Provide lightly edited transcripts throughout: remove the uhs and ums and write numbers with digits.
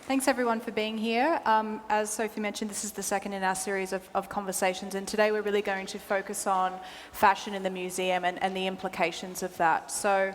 Thanks everyone for being here. As Sophie mentioned, this is the second in our series of conversations, and today we're really going to focus on fashion in the museum and the implications of that. So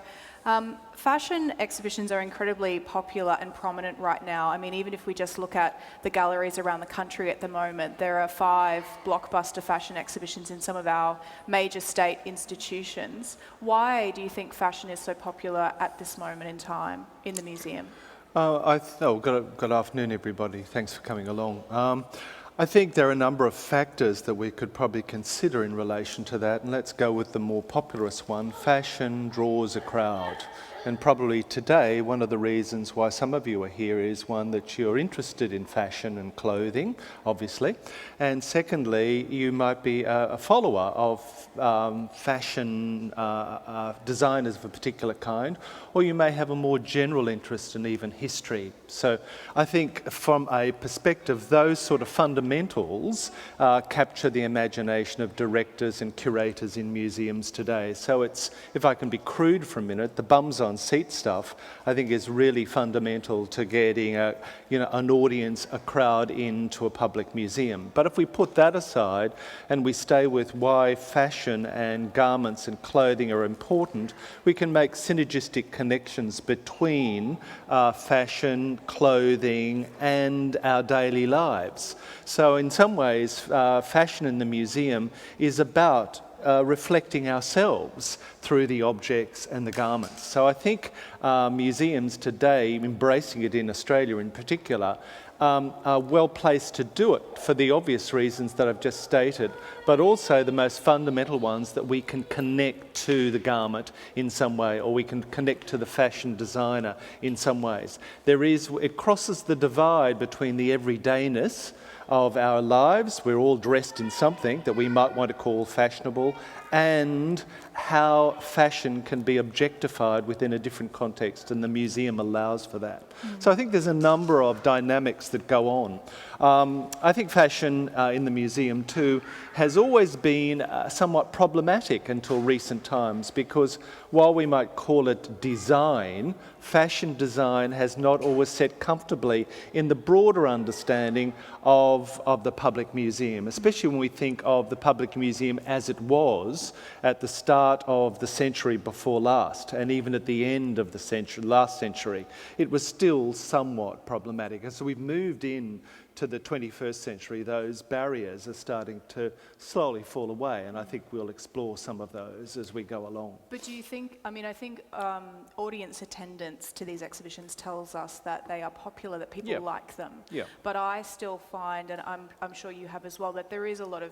fashion exhibitions are incredibly popular and prominent right now. I mean, even if we just look at the galleries around the country at the moment, there are 5 blockbuster fashion exhibitions in some of our major state institutions. Why do you think fashion is so popular at this moment in time in the museum? Good afternoon, everybody. Thanks for coming along. I think there are a number of factors that we could probably consider in relation to that, and let's go with the more populous one. Fashion draws a crowd. And probably today, one of the reasons why some of you are here is one, that you're interested in fashion and clothing, obviously. And secondly, you might be a follower of fashion designers of a particular kind, or you may have a more general interest in even history. So I think from a perspective, those sort of fundamentals capture the imagination of directors and curators in museums today. So it's, if I can be crude for a minute, the bums on seat stuff, I think, is really fundamental to getting an audience, a crowd into a public museum. But if we put that aside and we stay with why fashion and garments and clothing are important, we can make synergistic connections between fashion, clothing, and our daily lives. So in some ways, fashion in the museum is about reflecting ourselves through the objects and the garments. So I think museums today, embracing it in Australia in particular, are well placed to do it for the obvious reasons that I've just stated, but also the most fundamental ones, that we can connect to the garment in some way, or we can connect to the fashion designer in some ways. It crosses the divide between the everydayness of our lives. We're all dressed in something that we might want to call fashionable, and how fashion can be objectified within a different context, and the museum allows for that. So I think there's a number of dynamics that go on. I think fashion in the museum too has always been somewhat problematic until recent times, because while we might call it design, fashion design has not always set comfortably in the broader understanding of the public museum, especially when we think of the public museum as it was at the start of the century before last, and even at the end of the last century. It was still somewhat problematic. And so we've moved in to the 21st century, those barriers are starting to slowly fall away, and I think we'll explore some of those as we go along. But do you think, I think audience attendance to these exhibitions tells us that they are popular, that people like them. Yeah. But I still find, and I'm sure you have as well, that there is a lot of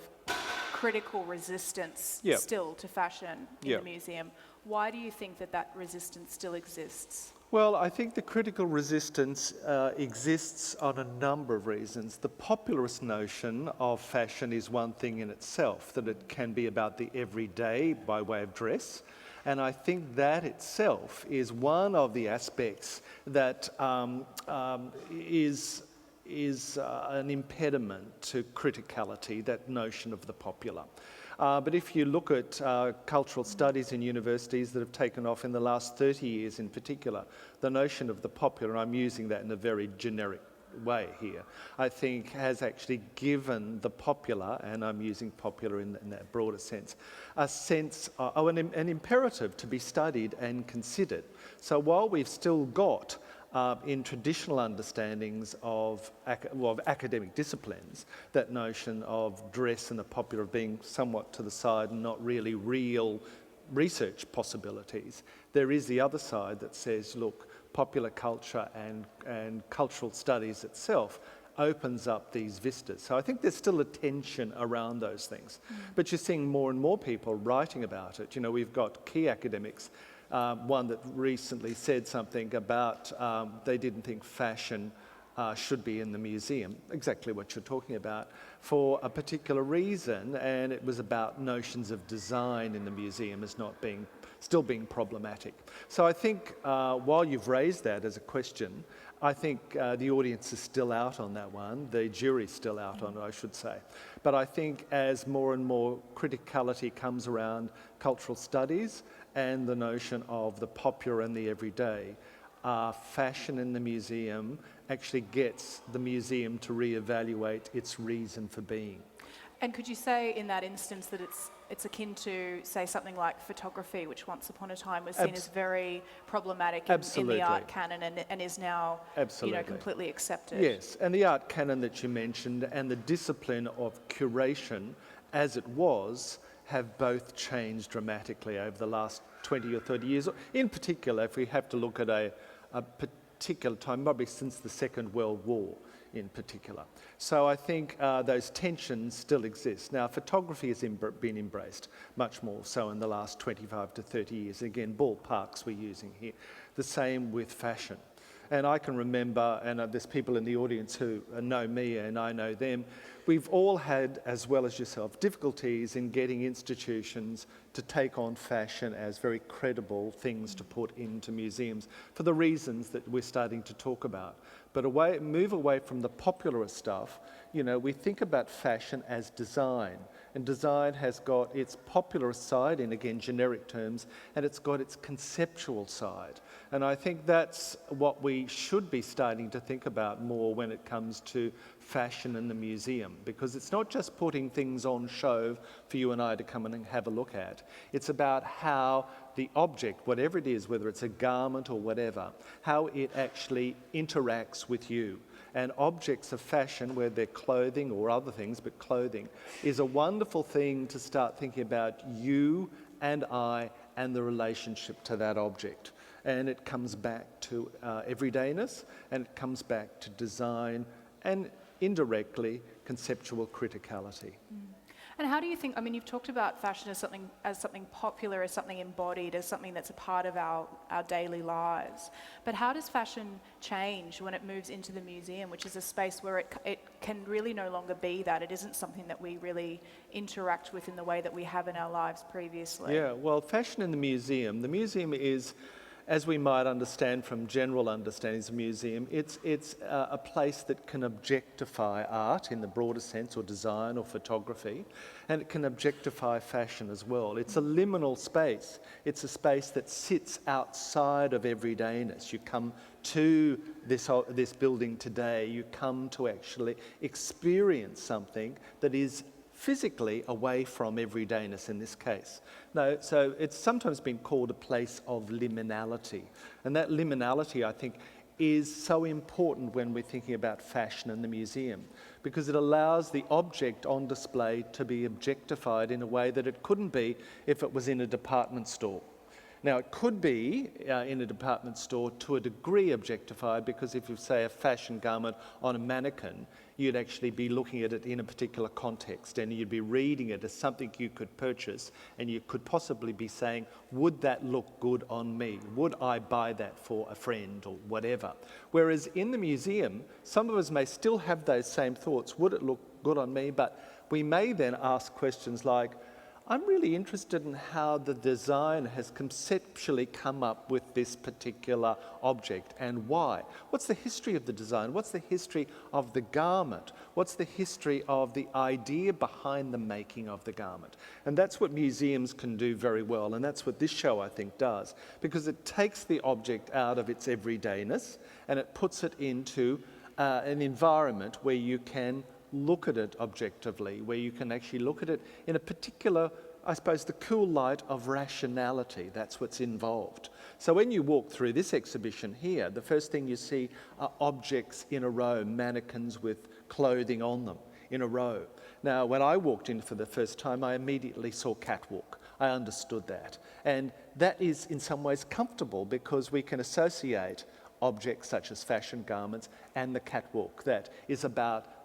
critical resistance still to fashion in the museum. Why do you think that resistance still exists? Well, I think the critical resistance exists on a number of reasons. The popularist notion of fashion is one thing in itself, that it can be about the everyday by way of dress. And I think that itself is one of the aspects that is an impediment to criticality, that notion of the popular. But if you look at cultural studies in universities that have taken off in the last 30 years in particular, the notion of the popular, and I'm using that in a very generic way here, I think has actually given the popular, and I'm using popular in that broader sense, a sense, an imperative to be studied and considered. So while we've still got in traditional understandings of academic disciplines, that notion of dress and the popular being somewhat to the side and not really real research possibilities, there is the other side that says, look, popular culture and cultural studies itself opens up these vistas. So I think there's still a tension around those things. But you're seeing more and more people writing about it. You know, we've got key academics, one that recently said something about they didn't think fashion should be in the museum, exactly what you're talking about, for a particular reason, and it was about notions of design in the museum as not being, still being problematic. So I think while you've raised that as a question, I think the audience is still out on that one, the jury's still out on it, I should say. But I think as more and more criticality comes around cultural studies and the notion of the popular and the everyday, fashion in the museum actually gets the museum to reevaluate its reason for being. And could you say in that instance that it's akin to, say, something like photography, which once upon a time was seen as very problematic in the art canon and is now completely accepted? Yes, and the art canon that you mentioned and the discipline of curation as it was have both changed dramatically over the last 20 or 30 years. In particular, if we have to look at a particular time, probably since the Second World War in particular. So I think those tensions still exist. Now, photography has been embraced much more so in the last 25 to 30 years. Again, ballparks we're using here. The same with fashion. And I can remember, and there's people in the audience who know me and I know them, we've all had, as well as yourself, difficulties in getting institutions to take on fashion as very credible things to put into museums for the reasons that we're starting to talk about. But move away from the popular stuff. We think about fashion as design. And design has got its popular side, in again generic terms, and it's got its conceptual side. And I think that's what we should be starting to think about more when it comes to fashion in the museum, because it's not just putting things on show for you and I to come in and have a look at. It's about how the object, whatever it is, whether it's a garment or whatever, how it actually interacts with you. And objects of fashion, whether they're clothing or other things, but clothing, is a wonderful thing to start thinking about you and I and the relationship to that object. And it comes back to everydayness, and it comes back to design and indirectly conceptual criticality. And how do you think, you've talked about fashion as something popular, as something embodied, as something that's a part of our daily lives. But how does fashion change when it moves into the museum, which is a space where it can really no longer be that? It isn't something that we really interact with in the way that we have in our lives previously. Yeah, well, fashion in the museum is, as we might understand from general understandings of museum, it's a place that can objectify art in the broader sense, or design or photography, and it can objectify fashion as well. It's a liminal space. It's a space that sits outside of everydayness. You come to this building today, you come to actually experience something that is physically away from everydayness in this case. No, so it's sometimes been called a place of liminality. And that liminality, I think, is so important when we're thinking about fashion in the museum, because it allows the object on display to be objectified in a way that it couldn't be if it was in a department store. Now, it could be in a department store to a degree objectified, because if you say a fashion garment on a mannequin, you'd actually be looking at it in a particular context, and you'd be reading it as something you could purchase, and you could possibly be saying, would that look good on me? Would I buy that for a friend or whatever? Whereas in the museum, some of us may still have those same thoughts. Would it look good on me? But we may then ask questions like, I'm really interested in how the design has conceptually come up with this particular object, and why. What's the history of the design? What's the history of the garment? What's the history of the idea behind the making of the garment? And that's what museums can do very well, and that's what this show, I think, does, because it takes the object out of its everydayness and it puts it into an environment where you can look at it objectively, where you can actually look at it in a particular, I suppose, the cool light of rationality. That's what's involved. So when you walk through this exhibition here, the first thing you see are objects in a row, mannequins with clothing on them in a row. Now, when I walked in for the first time, I immediately saw catwalk. I understood that. And that is in some ways comfortable, because we can associate objects such as fashion garments and the catwalk. That is about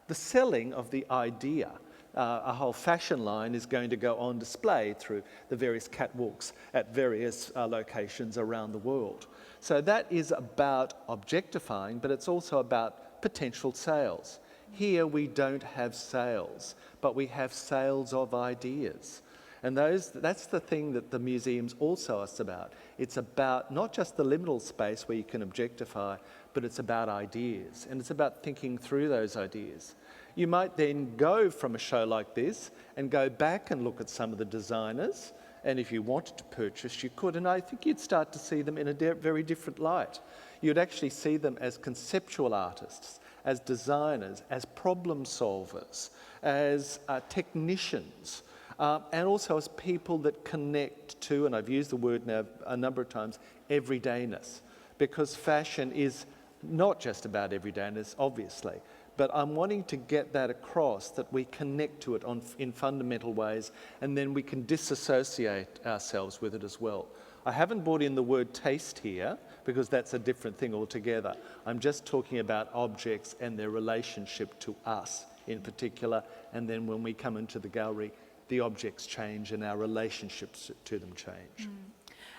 the selling of the idea. A whole fashion line is going to go on display through the various catwalks at various locations around the world. So that is about objectifying, but it's also about potential sales. Here we don't have sales, but we have sales of ideas. And that's the thing that the museum's also us about. It's about not just the liminal space where you can objectify, but it's about ideas, and it's about thinking through those ideas. You might then go from a show like this and go back and look at some of the designers and if you wanted to purchase, you could. And I think you'd start to see them in a very different light. You'd actually see them as conceptual artists, as designers, as problem solvers, as technicians, and also as people that connect to, and I've used the word now a number of times, everydayness. Because fashion is not just about everydayness, obviously, but I'm wanting to get that across, that we connect to it in fundamental ways, and then we can disassociate ourselves with it as well. I haven't brought in the word taste here, because that's a different thing altogether. I'm just talking about objects and their relationship to us in particular, and then when we come into the gallery, the objects change and our relationships to them change.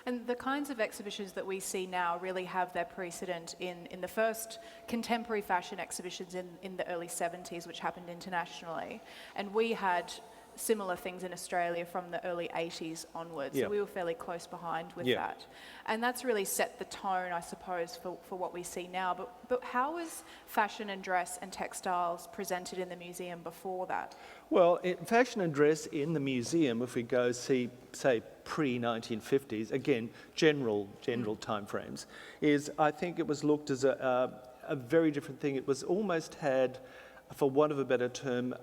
And the kinds of exhibitions that we see now really have their precedent in the first contemporary fashion exhibitions in the early 70s, which happened internationally. And we had similar things in Australia from the early 80s onwards. Yeah. So we were fairly close behind with Yeah. that. And that's really set the tone, I suppose, for what we see now. But how was fashion and dress and textiles presented in the museum before that? Well, fashion and dress in the museum, if we go see, say, pre-1950s, again, general timeframes, is I think it was looked as a very different thing. It was almost had, for want of a better term,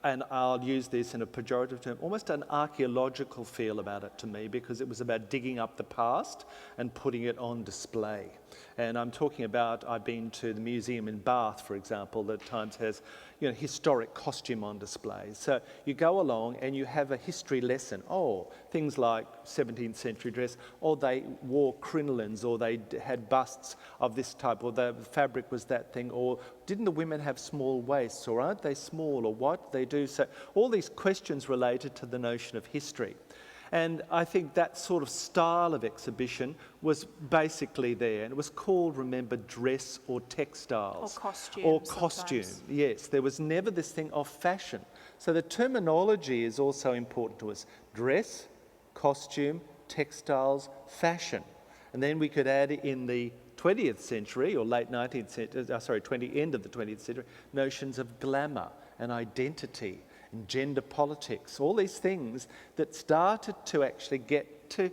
and I'll use this in a pejorative term, almost an archaeological feel about it to me, because it was about digging up the past and putting it on display. And I'm talking about, I've been to the museum in Bath, for example, that at times has, historic costume on display. So you go along and you have a history lesson. Oh, things like 17th century dress, or they wore crinolines, or they had busts of this type, or the fabric was that thing, or didn't the women have small waists, or aren't they small, or what they do? So all these questions related to the notion of history. And I think that sort of style of exhibition was basically there. And it was called, remember, dress or textiles. Or costume. Or costume, yes. There was never this thing of fashion. So the terminology is also important to us. Dress, costume, textiles, fashion. And then we could add in the 20th century, or late 19th century, end of the 20th century, notions of glamour and identity and gender politics, all these things that started to actually get to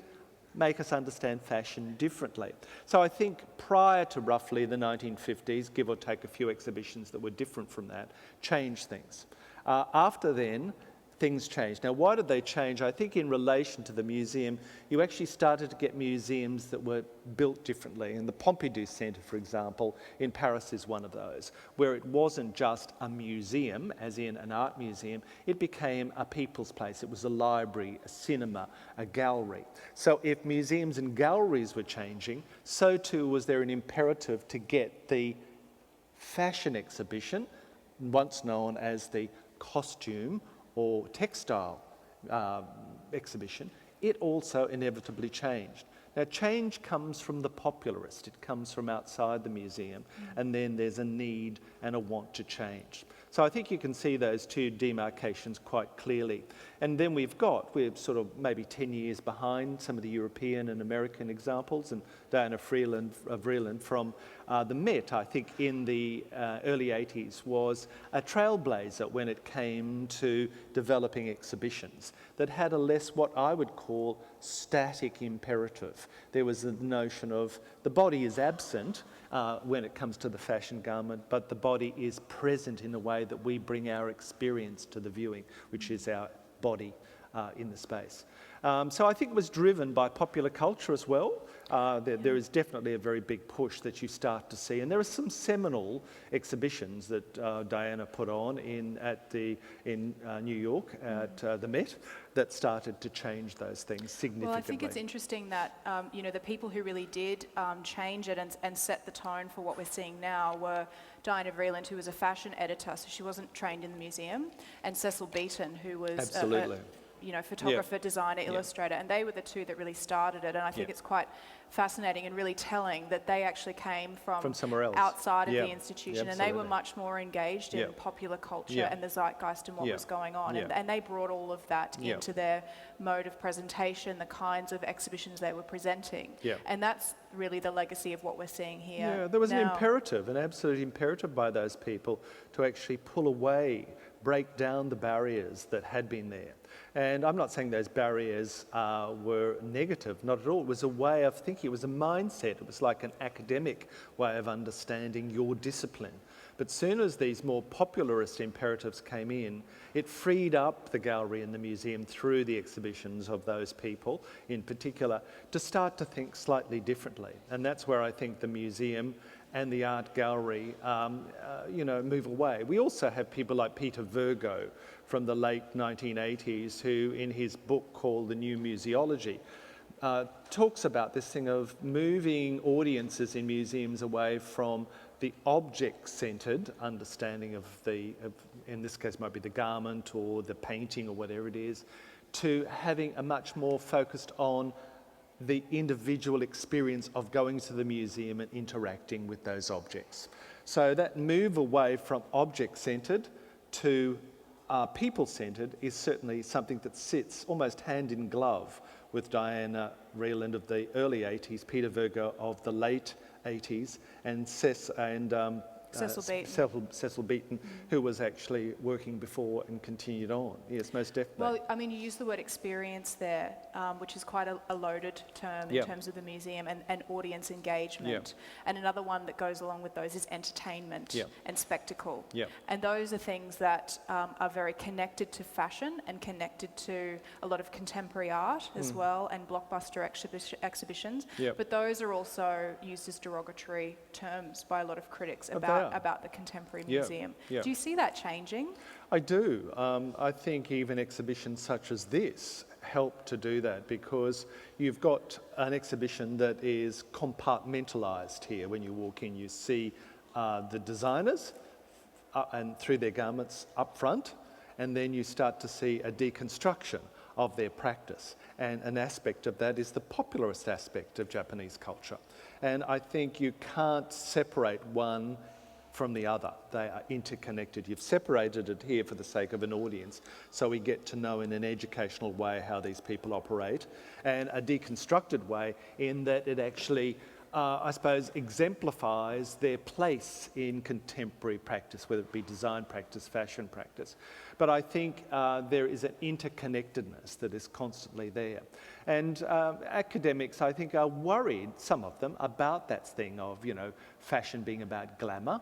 make us understand fashion differently. So I think prior to roughly the 1950s, give or take a few exhibitions that were different from that, changed things. After then, things changed. Now, why did they change? I think in relation to the museum, you actually started to get museums that were built differently. And the Pompidou Centre, for example, in Paris is one of those, where it wasn't just a museum, as in an art museum, it became a people's place. It was a library, a cinema, a gallery. So if museums and galleries were changing, so too was there an imperative to get the fashion exhibition, once known as the costume or textile exhibition, it also inevitably changed. Now, change comes from the popularist. It comes from outside the museum, and then there's a need and a want to change. So I think you can see those two demarcations quite clearly. And then we're sort of maybe 10 years behind some of the European and American examples, and Diana Vreeland from the Met, I think in the early 80s, was a trailblazer when it came to developing exhibitions that had a less what I would call static imperative. There was the notion of the body is absent when it comes to the fashion garment, but the body is present in a way that we bring our experience to the viewing, which is our body in the space. So I think it was driven by popular culture as well. There is definitely a very big push that you start to see, and there are some seminal exhibitions that Diana put on in New York at the Met that started to change those things significantly. Well, I think it's interesting that the people who really did change it and set the tone for what we're seeing now were Diana Vreeland, who was a fashion editor, so she wasn't trained in the museum, and Cecil Beaton, who was Absolutely. Photographer, designer, illustrator, and they were the two that really started it. And I think it's quite fascinating and really telling that they actually came from somewhere else, outside of the institution, and they were much more engaged in Yeah. popular culture Yeah. and the zeitgeist and what Yeah. was going on. Yeah. And they brought all of that Yeah. into their mode of presentation, the kinds of exhibitions they were presenting. Yeah. And that's really the legacy of what we're seeing here. Yeah, there was an now. imperative, an absolute imperative by those people to actually pull away, break down the barriers that had been there. And I'm not saying those barriers were negative, not at all. It was a way of thinking, it was a mindset. It was like an academic way of understanding your discipline. But soon as these more popularist imperatives came in, it freed up the gallery and the museum through the exhibitions of those people in particular to start to think slightly differently. And that's where I think the museum and the art gallery, move away. We also have people like Peter Virgo from the late 1980s who, in his book called The New Museology, talks about this thing of moving audiences in museums away from the object-centred understanding of in this case might be the garment or the painting or whatever it is, to having a much more focused on the individual experience of going to the museum and interacting with those objects. So that move away from object-centred to people-centred is certainly something that sits almost hand in glove with Diana Vreeland of the early 80s, Peter Virgo of the late 80s, and Cecil Beaton, who was actually working before and continued on. Yes, most definitely. Well, I mean, you use the word experience there, which is quite a loaded term in terms of the museum, and audience engagement. And another one that goes along with those is entertainment and spectacle. And those are things that are very connected to fashion and connected to a lot of contemporary art as well, and blockbuster exhibitions. But those are also used as derogatory terms by a lot of critics about the contemporary museum. Do you see that changing? I do. I think even exhibitions such as this help to do that, because you've got an exhibition that is compartmentalised here. When you walk in, you see the designers and through their garments up front, and then you start to see a deconstruction of their practice. And an aspect of that is the popularist aspect of Japanese culture. And I think you can't separate one from the other. They are interconnected. You've separated it here for the sake of an audience, so we get to know in an educational way how these people operate, and a deconstructed way in that it actually, I suppose, exemplifies their place in contemporary practice, whether it be design practice, fashion practice. But I think there is an interconnectedness that is constantly there. And academics, I think, are worried, some of them, about that thing of, fashion being about glamour,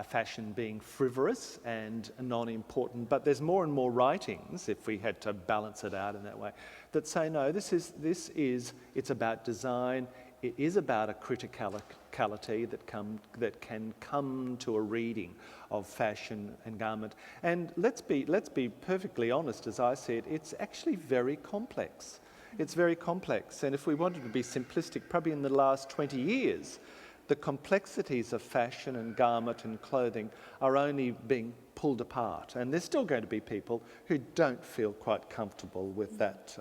fashion being frivolous and non-important. But there's more and more writings, if we had to balance it out in that way, that say, no, it's about design. It is about a criticality that can come to a reading of fashion and garment. And let's be perfectly honest, as I said, it's actually very complex. It's very complex. And if we wanted to be simplistic, probably in the last 20 years, the complexities of fashion and garment and clothing are only being pulled apart. And there's still going to be people who don't feel quite comfortable with that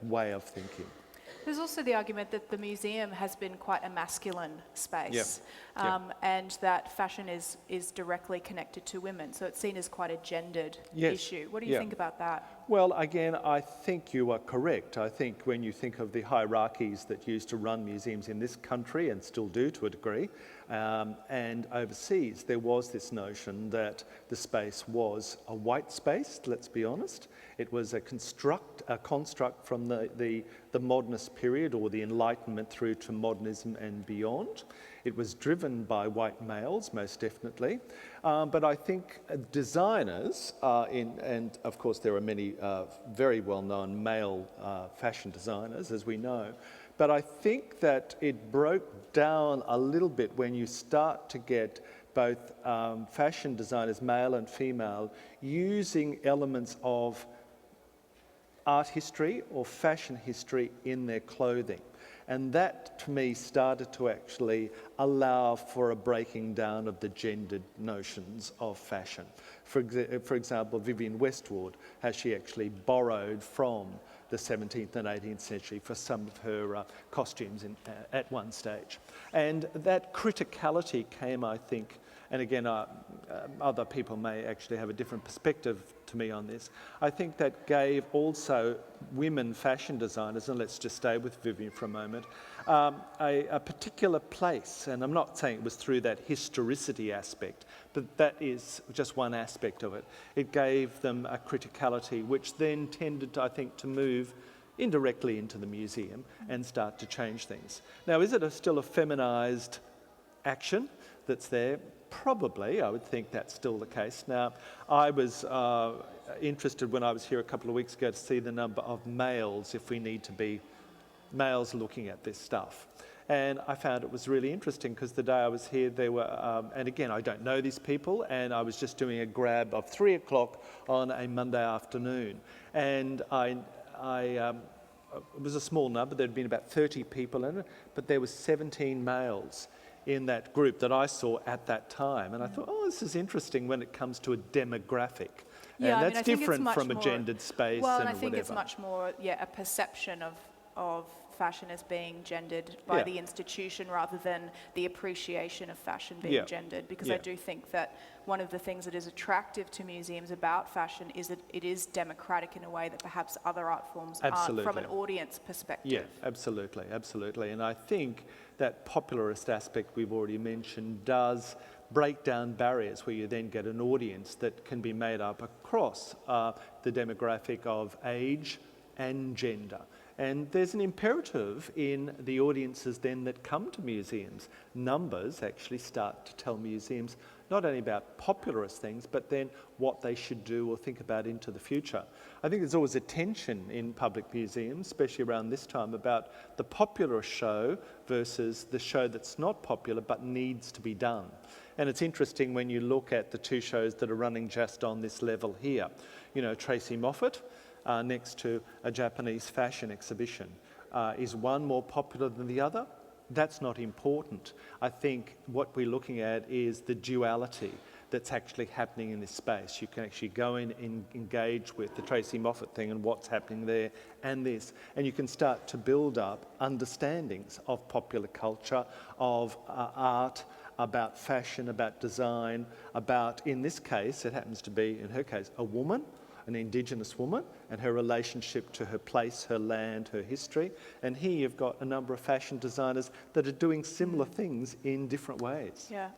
way of thinking. There's also the argument that the museum has been quite a masculine space, and that fashion is directly connected to women, so it's seen as quite a gendered issue. What do you think about that? Well, again, I think you are correct. I think when you think of the hierarchies that used to run museums in this country, and still do to a degree, and overseas, there was this notion that the space was a white space, let's be honest. It was a construct from the modernist period, or the Enlightenment through to modernism and beyond. It was driven by white males, most definitely. But I think designers, and of course there are many very well-known male fashion designers, as we know, but I think that it broke down a little bit when you start to get both fashion designers, male and female, using elements of art history or fashion history in their clothing. And that, to me, started to actually allow for a breaking down of the gendered notions of fashion. For example, Vivienne Westwood, how she actually borrowed from the 17th and 18th century for some of her costumes at one stage. And that criticality came, I think, and again, other people may actually have a different perspective to me on this. I think that gave also women fashion designers, and let's just stay with Vivienne for a moment, a particular place. And I'm not saying it was through that historicity aspect, but that is just one aspect of it. It gave them a criticality, which then tended, I think, to move indirectly into the museum and start to change things. Now, is it still a feminised action that's there? Probably, I would think that's still the case. Now, I was interested when I was here a couple of weeks ago to see the number of males, if we need to be males looking at this stuff. And I found it was really interesting because the day I was here, there were, and again, I don't know these people, and I was just doing a grab of 3 o'clock on a Monday afternoon. And it was a small number, there'd been about 30 people in it, but there were 17 males in that group that I saw at that time. And I thought, oh, this is interesting when it comes to a demographic. Yeah, and I that's think different it's from a more, gendered space well, and I think whatever. it's much more, a perception of fashion as being gendered by the institution rather than the appreciation of fashion being gendered. Because I do think that one of the things that is attractive to museums about fashion is that it is democratic in a way that perhaps other art forms aren't from an audience perspective. Yeah, absolutely, absolutely. And I think that popularist aspect we've already mentioned does break down barriers where you then get an audience that can be made up across the demographic of age and gender. And there's an imperative in the audiences then that come to museums. Numbers actually start to tell museums not only about popularist things, but then what they should do or think about into the future. I think there's always a tension in public museums, especially around this time, about the popular show versus the show that's not popular but needs to be done. And it's interesting when you look at the two shows that are running just on this level here. You know, Tracy Moffat, next to a Japanese fashion exhibition. Is one more popular than the other? That's not important. I think what we're looking at is the duality that's actually happening in this space. You can actually go in and engage with the Tracy Moffat thing and what's happening there and this, and you can start to build up understandings of popular culture, of art, about fashion, about design, about, in this case, it happens to be, in her case, a woman, an Indigenous woman, and her relationship to her place, her land, her history. And here you've got a number of fashion designers that are doing similar things in different ways. Yeah.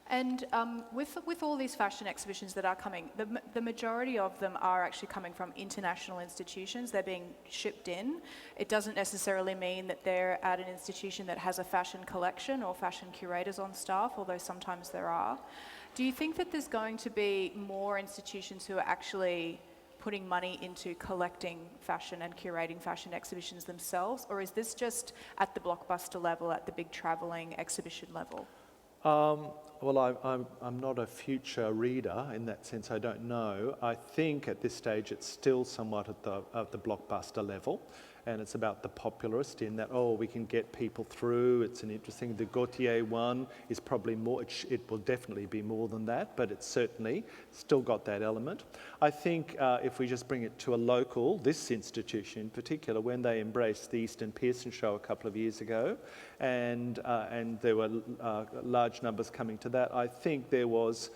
And with all these fashion exhibitions that are coming, the majority of them are actually coming from international institutions. They're being shipped in. It doesn't necessarily mean that they're at an institution that has a fashion collection or fashion curators on staff, although sometimes there are. Do you think that there's going to be more institutions who are actually putting money into collecting fashion and curating fashion exhibitions themselves, or is this just at the blockbuster level, at the big travelling exhibition level? Well, I'm not a future reader in that sense. I don't know. I think at this stage it's still somewhat at the blockbuster level, and it's about the popularist in that, oh, we can get people through. It's an interesting. The Gautier one is probably more. It will definitely be more than that, but it's certainly still got that element. I think if we just bring it to a local, this institution in particular, when they embraced the Eastern Pearson show a couple of years ago, and there were large numbers coming to that, I think there was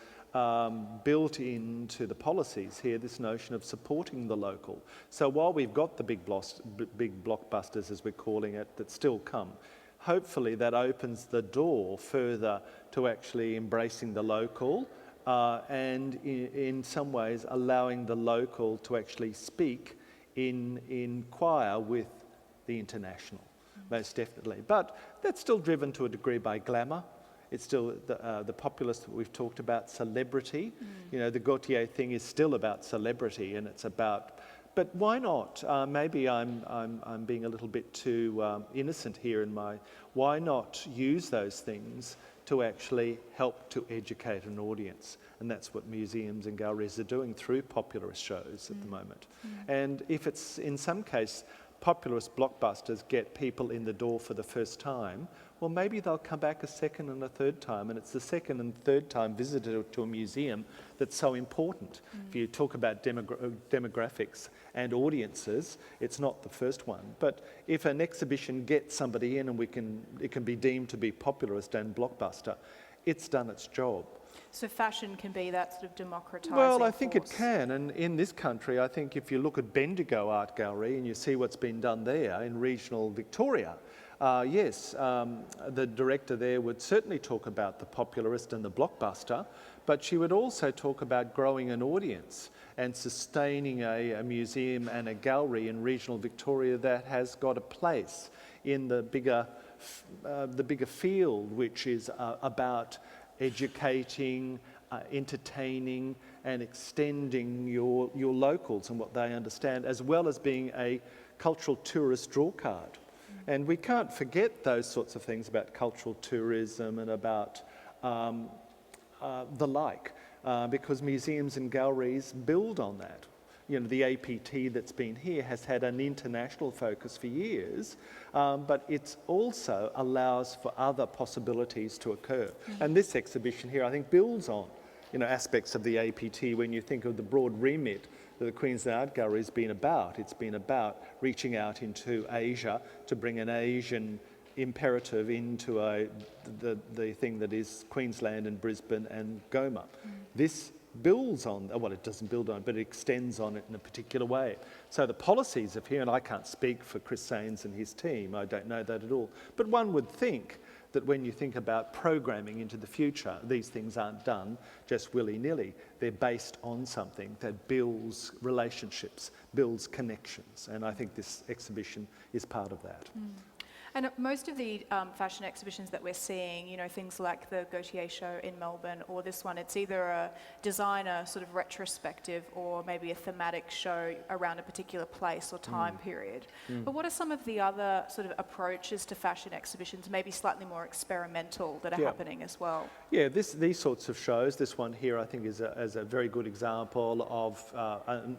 built into the policies here this notion of supporting the local. So while we've got the big blockbusters, as we're calling it, that still come, hopefully that opens the door further to actually embracing the local and in some ways allowing the local to actually speak in choir with the international, most definitely. But that's still driven to a degree by glamour. It's still the populist that we've talked about, celebrity. You know, the Gautier thing is still about celebrity, and it's about. But why not? Maybe I'm being a little bit too innocent here in my. Why not use those things to actually help to educate an audience? And that's what museums and galleries are doing through popularist shows at the moment. And if it's in some case populist blockbusters get people in the door for the first time, well, maybe they'll come back a second and a third time, and it's the second and third time visited to a museum that's so important. If you talk about demographics and audiences, it's not the first one. But if an exhibition gets somebody in and it can be deemed to be popularist and blockbuster, it's done its job. So fashion can be that sort of democratising Well, I think force. it can, and in this country, I think if you look at Bendigo Art Gallery and you see what's been done there in regional Victoria, yes, the director there would certainly talk about the popularist and the blockbuster, but she would also talk about growing an audience and sustaining a museum and a gallery in regional Victoria that has got a place in the bigger field, which is about educating, entertaining and extending your locals and what they understand, as well as being a cultural tourist draw card. And we can't forget those sorts of things about cultural tourism and about the like, because museums and galleries build on that. You know, the APT that's been here has had an international focus for years, but it also allows for other possibilities to occur. And this exhibition here, I think, builds on, you know, aspects of the APT when you think of the broad remit that the Queensland Art Gallery has been about. It's been about reaching out into Asia to bring an Asian imperative into the thing that is Queensland and Brisbane and GOMA. This builds on, well, it doesn't build on it, but it extends on it in a particular way. So the policies of here, and I can't speak for Chris Sains and his team, I don't know that at all, but one would think that when you think about programming into the future, these things aren't done just willy-nilly. They're based on something that builds relationships, builds connections, and I think this exhibition is part of that. And most of the fashion exhibitions that we're seeing, you know, things like the Gautier show in Melbourne or this one, it's either a designer sort of retrospective or maybe a thematic show around a particular place or time period. But what are some of the other sort of approaches to fashion exhibitions, maybe slightly more experimental, that are happening as well? Yeah, these sorts of shows, this one here I think is a very good example of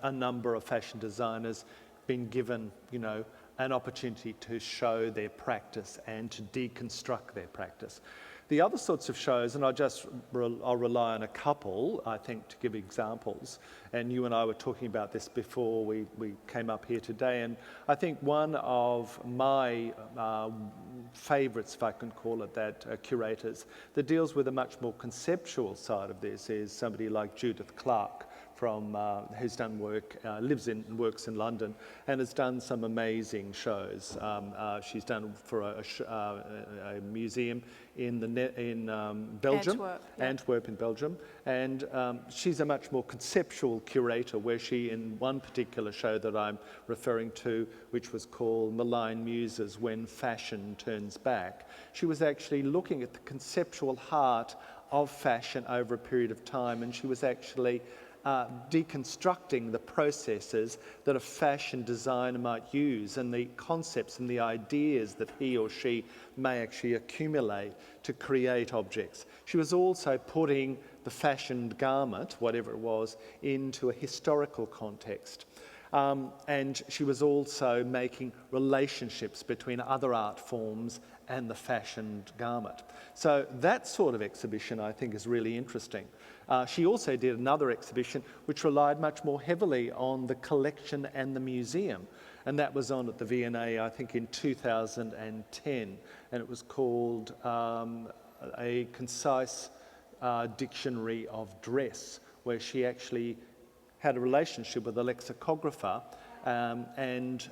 a number of fashion designers being given, you know, an opportunity to show their practice and to deconstruct their practice. The other sorts of shows, and I'll rely on a couple, I think, to give examples, and you and I were talking about this before we came up here today, and I think one of my favourites, if I can call it that, curators, that deals with a much more conceptual side of this is somebody like Judith Clark, who's done work, lives in and works in London, and has done some amazing shows. She's done for a museum in Belgium, Antwerp in Belgium, and she's a much more conceptual curator, where she, in one particular show that I'm referring to, which was called Malign Muses When Fashion Turns Back, she was actually looking at the conceptual heart of fashion over a period of time, and she was actually deconstructing the processes that a fashion designer might use and the concepts and the ideas that he or she may actually accumulate to create objects. She was also putting the fashioned garment, whatever it was, into a historical context. And she was also making relationships between other art forms and the fashioned garment. So that sort of exhibition, I think, is really interesting. She also did another exhibition which relied much more heavily on the collection and the museum, and that was on at the V&A, I think, in 2010, and it was called A Concise Dictionary of Dress, where she actually had a relationship with a lexicographer and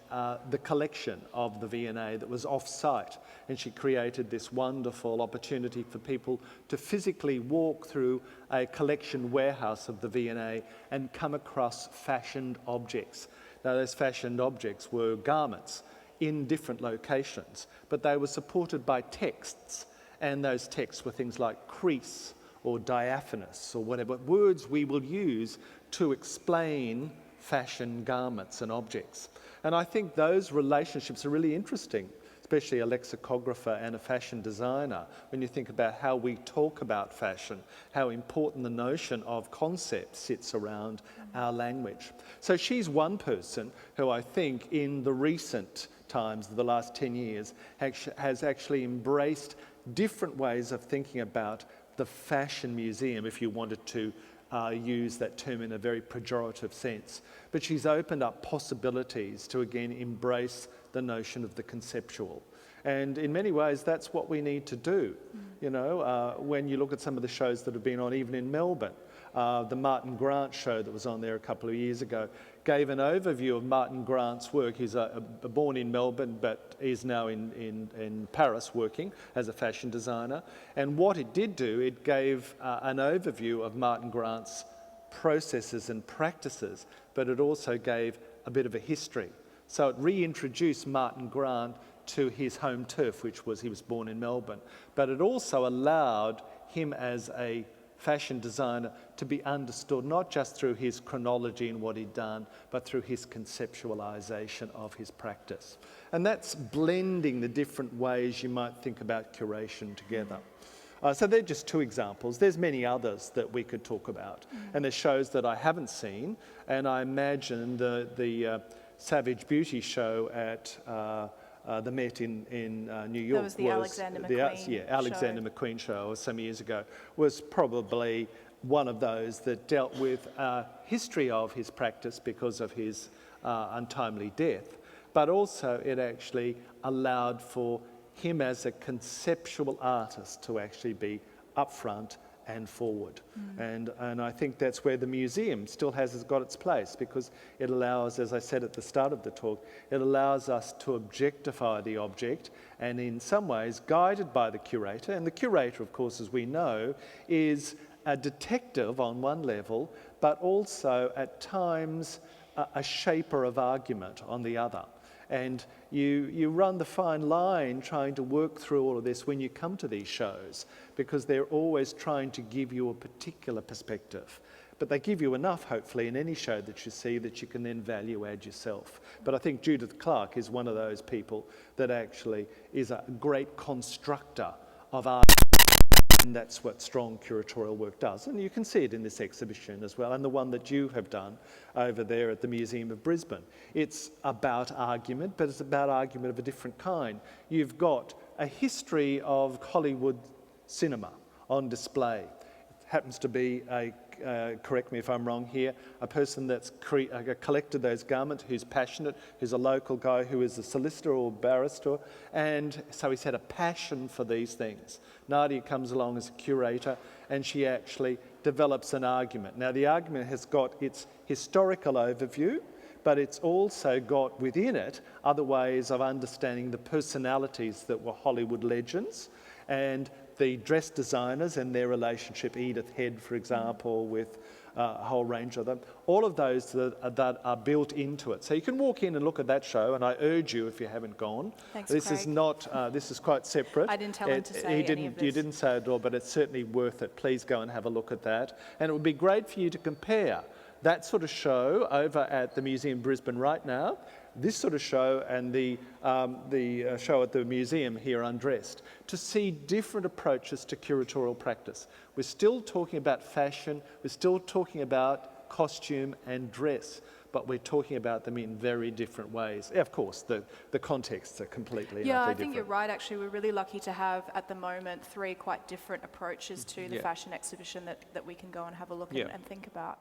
the collection of the V&A that was off-site, and she created this wonderful opportunity for people to physically walk through a collection warehouse of the V&A and come across fashioned objects. Now, those fashioned objects were garments in different locations, but they were supported by texts, and those texts were things like crease or diaphanous or whatever, words we will use to explain fashion garments and objects. And I think those relationships are really interesting, especially a lexicographer and a fashion designer, when you think about how we talk about fashion, how important the notion of concept sits around our language. So she's one person who I think in the recent times, the last 10 years, has actually embraced different ways of thinking about the fashion museum, if you wanted to use that term in a very pejorative sense. But she's opened up possibilities to again embrace the notion of the conceptual. And in many ways, that's what we need to do. You know, when you look at some of the shows that have been on, even in Melbourne, the Martin Grant show that was on there a couple of years ago gave an overview of Martin Grant's work. He's born in Melbourne, but is now in Paris working as a fashion designer. And what it did do, it gave an overview of Martin Grant's processes and practices, but it also gave a bit of a history. So it reintroduced Martin Grant to his home turf, which was, he was born in Melbourne. But it also allowed him as a fashion designer to be understood not just through his chronology and what he'd done, but through his conceptualization of his practice. And that's blending the different ways you might think about curation together. So they're just two examples. There's many others that we could talk about. And there's shows that I haven't seen, and I imagine the Savage Beauty show at the Met in New York. That was the Alexander McQueen Alexander McQueen show some years ago was probably one of those that dealt with a history of his practice because of his untimely death, but also it actually allowed for him as a conceptual artist to actually be upfront and forward. And I think that's where the museum still has got its place, because it allows, as I said at the start of the talk, it allows us to objectify the object, and in some ways guided by the curator. And the curator, of course, as we know, is a detective on one level, but also at times a shaper of argument on the other. And you run the fine line trying to work through all of this when you come to these shows, because they're always trying to give you a particular perspective. But they give you enough, hopefully, in any show that you see that you can then value add yourself. But I think Judith Clark is one of those people that actually is a great constructor of art. And that's what strong curatorial work does. And you can see it in this exhibition as well, and the one that you have done over there at the Museum of Brisbane. It's about argument, but it's about argument of a different kind. You've got a history of Hollywood cinema on display. It happens to be correct me if I'm wrong here, a person that's collected those garments, who's passionate, who's a local guy, who is a solicitor or barrister, and so he's had a passion for these things. Nadia comes along as a curator, and she actually develops an argument. Now, the argument has got its historical overview, but it's also got within it other ways of understanding the personalities that were Hollywood legends, and the dress designers and their relationship, Edith Head, for example, with a whole range of them. All of those that are built into it. So you can walk in and look at that show, and I urge you, if you haven't gone. Thanks, this Craig. is not. This is quite separate. I didn't tell him to say any of this. You didn't say it at all, but it's certainly worth it. Please go and have a look at that. And it would be great for you to compare that sort of show over at the Museum Brisbane right now, this sort of show, and the show at the museum here, Undressed, to see different approaches to curatorial practice. We're still talking about fashion, we're still talking about costume and dress, but we're talking about them in very different ways. Of course, the contexts are completely Yeah, I think different. you're right, actually. We're really lucky to have, at the moment, 3 quite different approaches to the fashion exhibition that we can go and have a look at and think about.